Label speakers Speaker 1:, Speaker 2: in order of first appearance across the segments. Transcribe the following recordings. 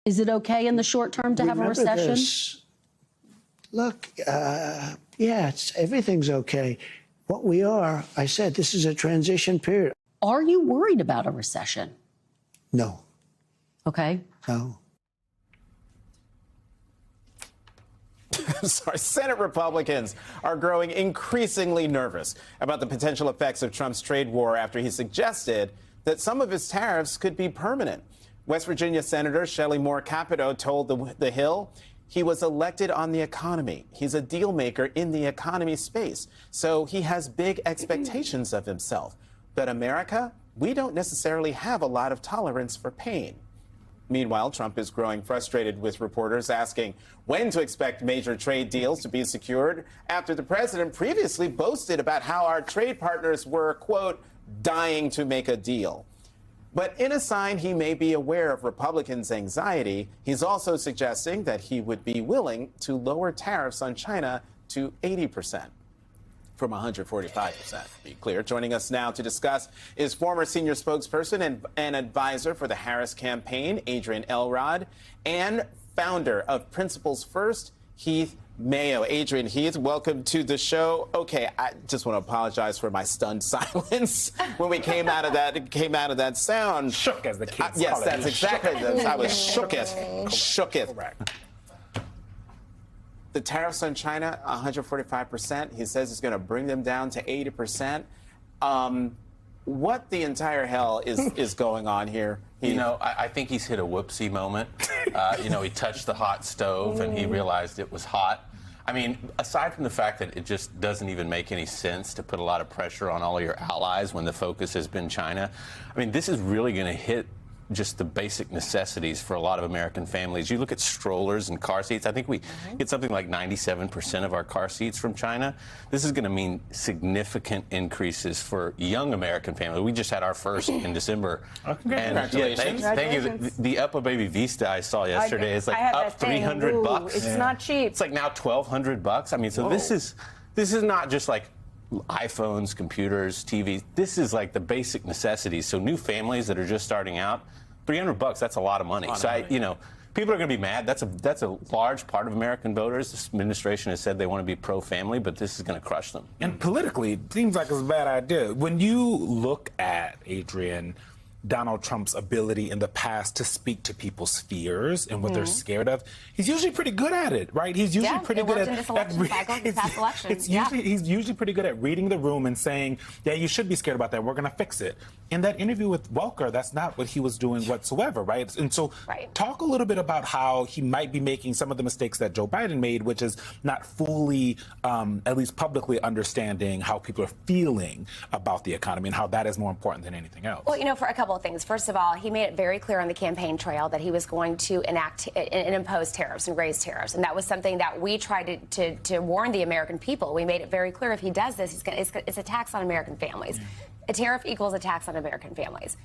Speaker 1: Is it okay in the short term to have a recession?
Speaker 2: Look, yeah, everything's okay. What we are, I said, this is a transition period.
Speaker 1: Are you worried about a recession?
Speaker 2: No.
Speaker 1: Okay.
Speaker 2: No.
Speaker 3: Sorry, Senate Republicans are growing increasingly nervous about the potential effects of Trump's trade war after he suggested that some of his tariffs could be permanent. West Virginia Senator Shelley Moore Capito told the Hill he was elected on the economy. He's a deal maker in the economy space, so he has big expectations of himself. But America, we don't necessarily have a lot of tolerance for pain. Meanwhile, Trump is growing frustrated with reporters asking when to expect major trade deals to be secured after the president previously boasted about how our trade partners were, quote, dying to make a deal. But in a sign he may be aware of Republicans' anxiety, he's also suggesting that he would be willing to lower tariffs on China to 80%. From 145%, to be clear. Joining us now to discuss is former senior spokesperson and advisor for the Harris campaign, Adrienne Elrod, and founder of Principles First, Heath Mayo. Adrienne, Heath, welcome to the show. Okay, I just want to apologize for my stunned silence when we came out of that sound.
Speaker 4: Shook, as the kids
Speaker 3: yes,
Speaker 4: call it.
Speaker 3: that's exactly it. I was shooketh. Shooketh.
Speaker 4: Correct.
Speaker 3: The tariffs on China, 145%. He says he's going to bring them down to 80%. What the entire hell is going on here?
Speaker 5: You know, I think he's hit a whoopsie moment. You know, he touched the hot stove and he realized it was hot. I mean, aside from the fact that it just doesn't even make any sense to put a lot of pressure on all of your allies when the focus has been China, I mean, this is really going to hit just the basic necessities for a lot of American families. You look at strollers and car seats. I think we get something like 97% of our car seats from China. This is going to mean significant increases for young American families. We just had our first in December.
Speaker 3: Oh, congratulations.
Speaker 5: Yeah, thank you. The Apple Baby Vista I saw yesterday is like up $300.
Speaker 6: It's not cheap.
Speaker 5: It's like now $1,200. I mean, so this is not just like iPhones, computers, TVs. This is like the basic necessities. So new families that are just starting out, $300, that's a lot of money. So you know, people are going to be mad. That's a large part of American voters. This administration has said they want to be pro-family, but this is going to crush them.
Speaker 4: And politically, it seems like it's a bad idea. When you look at, Adrienne, Donald Trump's ability in the past to speak to people's fears and what they're scared of, he's usually pretty good at it, right? He's usually pretty good at he's usually pretty good at reading the room and saying, yeah, you should be scared about that. We're going to fix it. In that interview with Welker, that's not what he was doing whatsoever, right? And so talk a little bit about how he might be making some of the mistakes that Joe Biden made, which is not fully, at least publicly, understanding how people are feeling about the economy and how that is more important than anything else.
Speaker 6: Well, you know, for a couple of things. First of all, he made it very clear on the campaign trail that he was going to enact and impose tariffs and raise tariffs. And that was something that we tried to warn the American people. We made it very clear if he does this, it's a tax on American families. A tariff equals a tax on American families.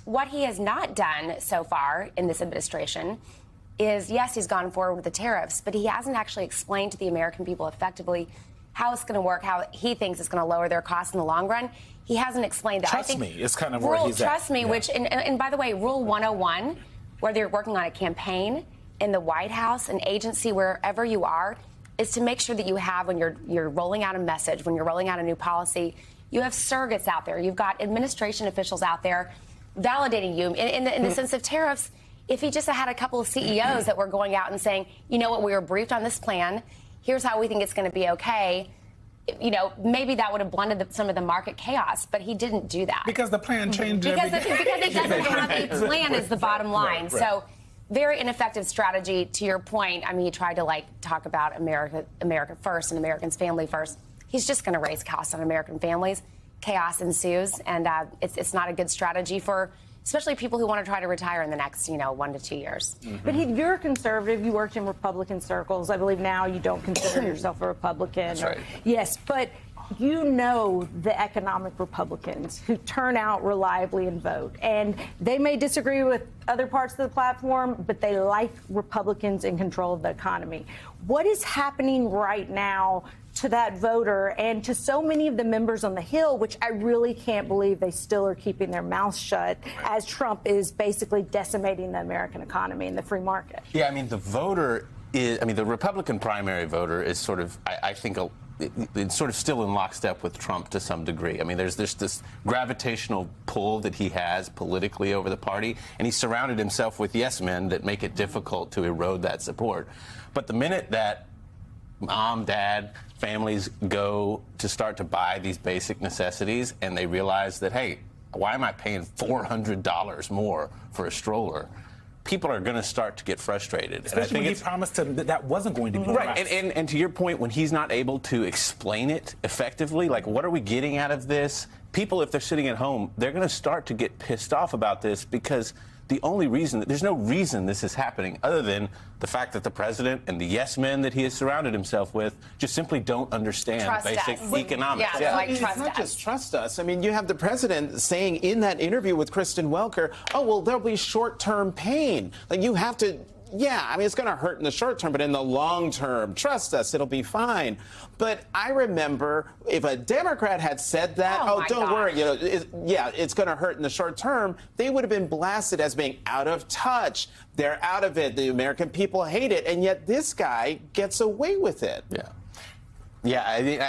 Speaker 6: What he has not done so far in this administration is, yes, he's gone forward with the tariffs, but he hasn't actually explained to the American people effectively how it's going to work, how he thinks it's going to lower their costs in the long run. He hasn't explained that.
Speaker 4: Trust me, it's kind of where he's at.
Speaker 6: Trust me, which, and by the way, Rule 101, whether you're working on a campaign, in the White House, an agency, wherever you are, is to make sure that you have, when you're rolling out a message, when you're rolling out a new policy, you have surrogates out there. You've got administration officials out there validating you. In the sense of tariffs, if he just had a couple of CEOs that were going out and saying, you know what, we were briefed on this plan, here's how we think it's going to be okay, you know, maybe that would have blunted some of the market chaos, but he didn't do that.
Speaker 4: Because the plan changed every day.
Speaker 6: Because it doesn't have a plan is the bottom line. Right. So very ineffective strategy. To your point, I mean, he tried to talk about America first and Americans family first. He's just going to raise costs on American families. Chaos ensues, and it's not a good strategy for especially people who want to try to retire in the next, 1 to 2 years.
Speaker 7: But you're a conservative. You worked in Republican circles. I believe now you don't consider yourself a Republican.
Speaker 5: That's right.
Speaker 7: Yes, but you know the economic Republicans who turn out reliably and vote. And they may disagree with other parts of the platform, but they like Republicans in control of the economy. What is happening right now to that voter and to so many of the members on the Hill, which I really can't believe they still are keeping their mouths shut as Trump is basically decimating the American economy and the free market.
Speaker 5: Yeah, I mean, the voter is, I mean, the Republican primary voter is sort of, I think, it's sort of still in lockstep with Trump to some degree. I mean, there's this gravitational pull that he has politically over the party, and he's surrounded himself with yes men that make it difficult to erode that support. But the minute that mom, dad, families go to start to buy these basic necessities and they realize that, hey, why am I paying $400 more for a stroller? People are going to start to get frustrated.
Speaker 4: Especially when he promised him that wasn't going to be
Speaker 5: right. And to your point, when he's not able to explain it effectively, like, what are we getting out of this? People, if they're sitting at home, they're going to start to get pissed off about this because the only reason, there's no reason this is happening other than the fact that the president and the yes men that he has surrounded himself with just simply don't understand basic economics.
Speaker 6: Yeah, like,
Speaker 3: it's not just trust us. I mean, you have the president saying in that interview with Kristen Welker, oh, well, there'll be short-term pain. Like, you have to, yeah, I mean, it's going to hurt in the short term, but in the long term, trust us, it'll be fine. But I remember if a Democrat had said that, oh don't worry, you know, it's going to hurt in the short term, they would have been blasted as being out of touch. They're out of it. The American people hate it. And yet this guy gets away with it.
Speaker 5: Yeah. Yeah, I mean,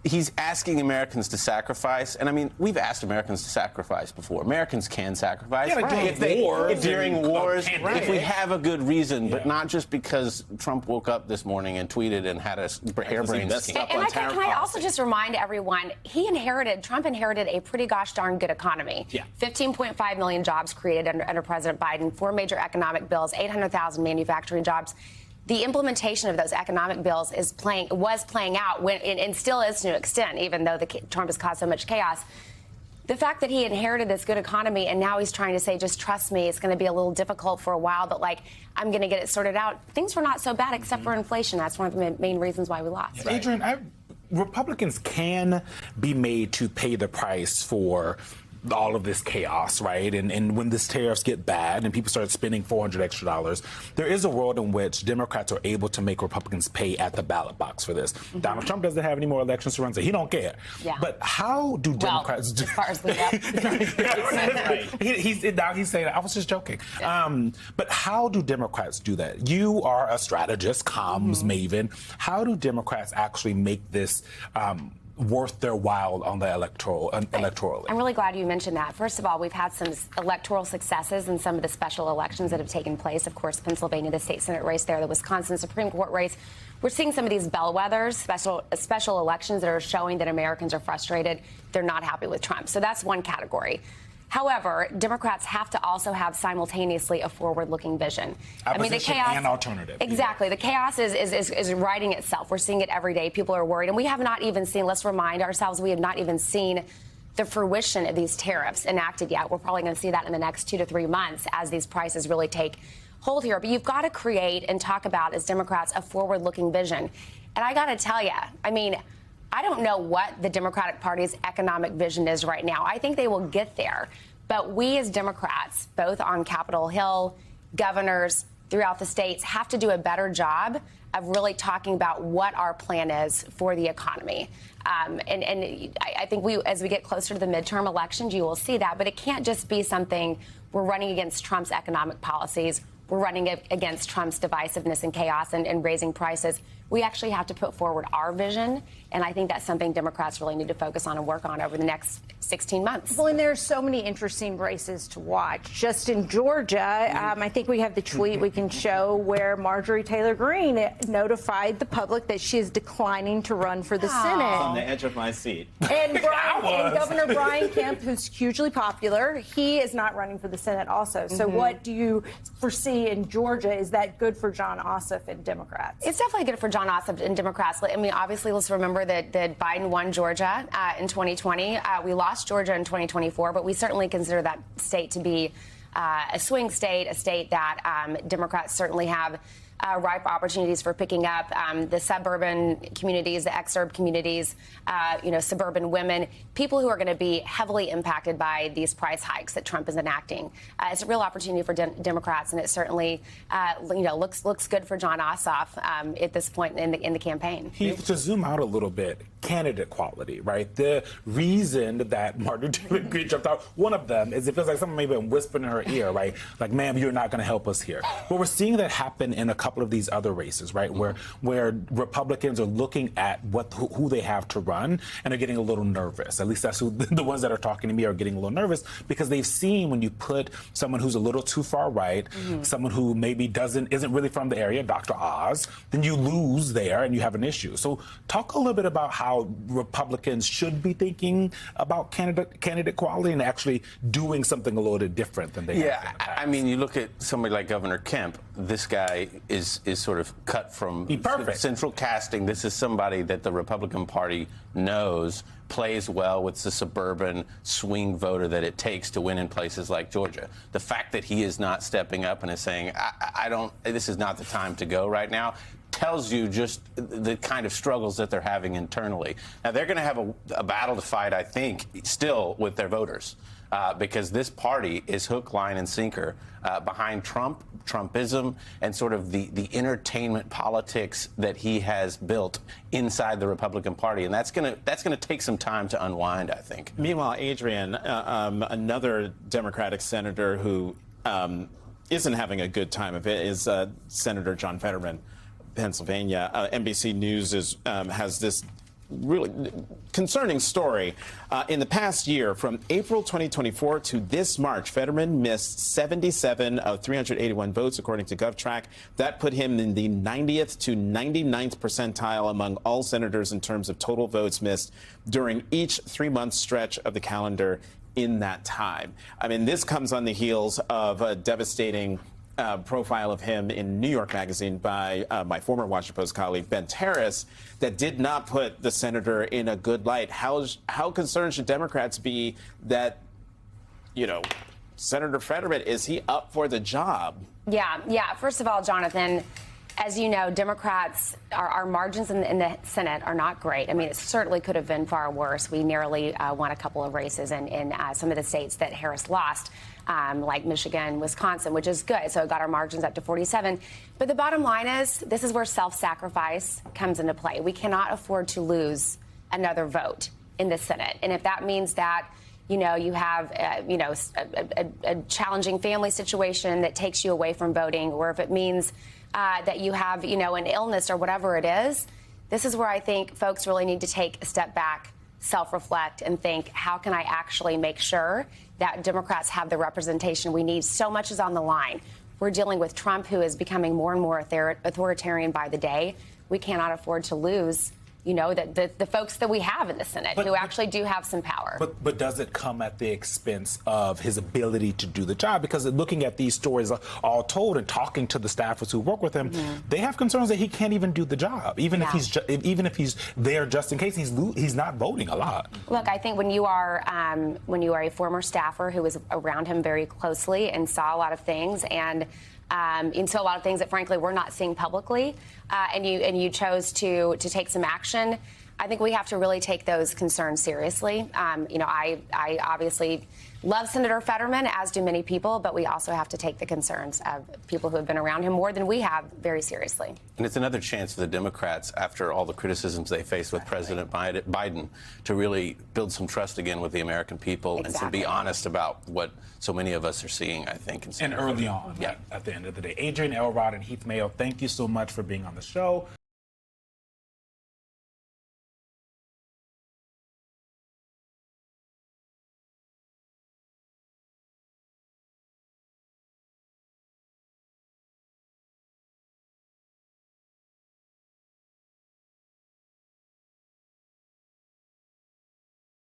Speaker 5: he's asking Americans to sacrifice. And I mean, we've asked Americans to sacrifice before. Americans can sacrifice.
Speaker 4: Yeah, like
Speaker 5: during wars, if we have a good reason, but not just because Trump woke up this morning and tweeted and had a harebrained scheme.
Speaker 6: And can I also just remind everyone, Trump inherited a pretty gosh darn good economy. Yeah. 15.5 million jobs created under President Biden, 4 major economic bills, 800,000 manufacturing jobs. The implementation of those economic bills was playing out and still is to an extent, even though Trump has caused so much chaos. The fact that he inherited this good economy and now he's trying to say, just trust me, it's going to be a little difficult for a while, but like, I'm going to get it sorted out. Things were not so bad except for inflation. That's one of the main reasons why we lost.
Speaker 4: Yeah. Adrienne, Republicans can be made to pay the price for all of this chaos, right? And when these tariffs get bad and people start spending $400 extra, there is a world in which Democrats are able to make Republicans pay at the ballot box for this. Mm-hmm. Donald Trump doesn't have any more elections to run, so he don't care. Yeah. But how do Democrats do?
Speaker 6: As far as we know.
Speaker 4: He's saying, I was just joking. Yeah. But how do Democrats do that? You are a strategist, comms maven. How do Democrats actually make this worth their while on the electorally?
Speaker 6: I'm really glad you mentioned that. First of all, we've had some electoral successes in some of the special elections that have taken place. Of course, Pennsylvania, the state Senate race there, the Wisconsin Supreme Court race. We're seeing some of these bellwethers, special elections that are showing that Americans are frustrated. They're not happy with Trump. So that's one category. However, Democrats have to also have simultaneously a forward-looking vision.
Speaker 4: I mean, the chaos and alternative.
Speaker 6: Exactly. The chaos is writing itself. We're seeing it every day. People are worried. And we have not even seen, let's remind ourselves, we have not even seen the fruition of these tariffs enacted yet. We're probably going to see that in the next 2 to 3 months as these prices really take hold here. But you've got to create and talk about, as Democrats, a forward-looking vision. And I got to tell you, I mean, I don't know what the Democratic Party's economic vision is right now. I think they will get there. But we as Democrats, both on Capitol Hill, governors throughout the states, have to do a better job of really talking about what our plan is for the economy. And I think as we get closer to the midterm elections, you will see that. But it can't just be something we're running against Trump's economic policies. We're running against Trump's divisiveness and chaos and raising prices. We actually have to put forward our vision, and I think that's something Democrats really need to focus on and work on over the next 16 months.
Speaker 7: Well, and there are so many interesting races to watch. Just in Georgia, I think we have the tweet we can show where Marjorie Taylor Greene notified the public that she is declining to run for the Senate.
Speaker 3: On the edge of my seat.
Speaker 7: And Governor Brian Kemp, who's hugely popular, he is not running for the Senate also. So what do you foresee in Georgia? Is that good for Jon Ossoff and Democrats?
Speaker 6: It's definitely good for Jon Ossoff and Democrats. I mean, obviously, let's remember that Biden won Georgia in 2020. We lost Georgia in 2024, but we certainly consider that state to be a swing state, a state that Democrats certainly have ripe opportunities for picking up the suburban communities, the exurb communities, suburban women, people who are going to be heavily impacted by these price hikes that Trump is enacting. It's a real opportunity for Democrats, and it certainly, looks good for John Ossoff at this point in the campaign.
Speaker 4: Heath, to zoom out a little bit, candidate quality, right? The reason that Marjorie Taylor Greene jumped out, one of them is it feels like someone maybe been whispering in her ear, right? Like, ma'am, you're not going to help us here. But we're seeing that happen in a couple of these other races, right? Where Republicans are looking at who they have to run and are getting a little nervous. At least that's who the ones that are talking to me are getting a little nervous, because they've seen when you put someone who's a little too far right, someone who maybe isn't really from the area, Dr. Oz, then you lose there and you have an issue. So talk a little bit about how Republicans should be thinking about candidate quality and actually doing something a little bit different than they have in the past.
Speaker 5: I mean, you look at somebody like Governor Kemp. This guy is sort of cut from central casting. This is somebody that the Republican Party knows plays well with the suburban swing voter that it takes to win in places like Georgia. The fact that he is not stepping up and is saying, this is not the time to go right now, tells you just the kind of struggles that they're having internally. Now, they're going to have a battle to fight, I think, still with their voters. Because this party is hook, line, and sinker behind Trump, Trumpism, and sort of the entertainment politics that he has built inside the Republican Party, and that's gonna take some time to unwind, I think.
Speaker 3: Meanwhile, Adrienne, another Democratic senator who isn't having a good time of it is Senator John Fetterman, Pennsylvania. NBC News has this really concerning story. In the past year, from April 2024 to this March, Fetterman missed 77 of 381 votes, according to GovTrack. That put him in the 90th to 99th percentile among all senators in terms of total votes missed during each 3-month stretch of the calendar in that time. I mean, this comes on the heels of a devastating profile of him in New York Magazine by my former Washington Post colleague, Ben Tariffs, that did not put the senator in a good light. How concerned should Democrats be that, Senator Fetterman, is he up for the job?
Speaker 6: Yeah. First of all, Jonathan, as you know, Democrats, our margins in the Senate are not great. I mean, it certainly could have been far worse. We narrowly won a couple of races in some of the states that Harris lost, like Michigan, Wisconsin, which is good. So it got our margins up to 47. But the bottom line is, this is where self-sacrifice comes into play. We cannot afford to lose another vote in the Senate. And if that means that you have, a challenging family situation that takes you away from voting, or if it means that you have, an illness or whatever it is, this is where I think folks really need to take a step back, self-reflect, and think, how can I actually make sure that Democrats have the representation we need? So much is on the line. We're dealing with Trump, who is becoming more and more authoritarian by the day. We cannot afford to lose the folks that we have in the Senate who actually do have some power.
Speaker 4: But does it come at the expense of his ability to do the job? Because looking at these stories all told and talking to the staffers who work with him, they have concerns that he can't even do the job, even if he's there just in case. He's not voting a lot.
Speaker 6: Look, I think when you are a former staffer who was around him very closely and saw a lot of things and into a lot of things that, frankly, we're not seeing publicly, and you chose to take some action, I think we have to really take those concerns seriously. I obviously love Senator Fetterman, as do many people, but we also have to take the concerns of people who have been around him more than we have very seriously.
Speaker 5: And it's another chance for the Democrats, after all the criticisms they faced with President Biden, to really build some trust again with the American people and to be honest about what so many of us are seeing, I think.
Speaker 4: And early on, at the end of the day. Adrienne Elrod and Heath Mayo, thank you so much for being on the show.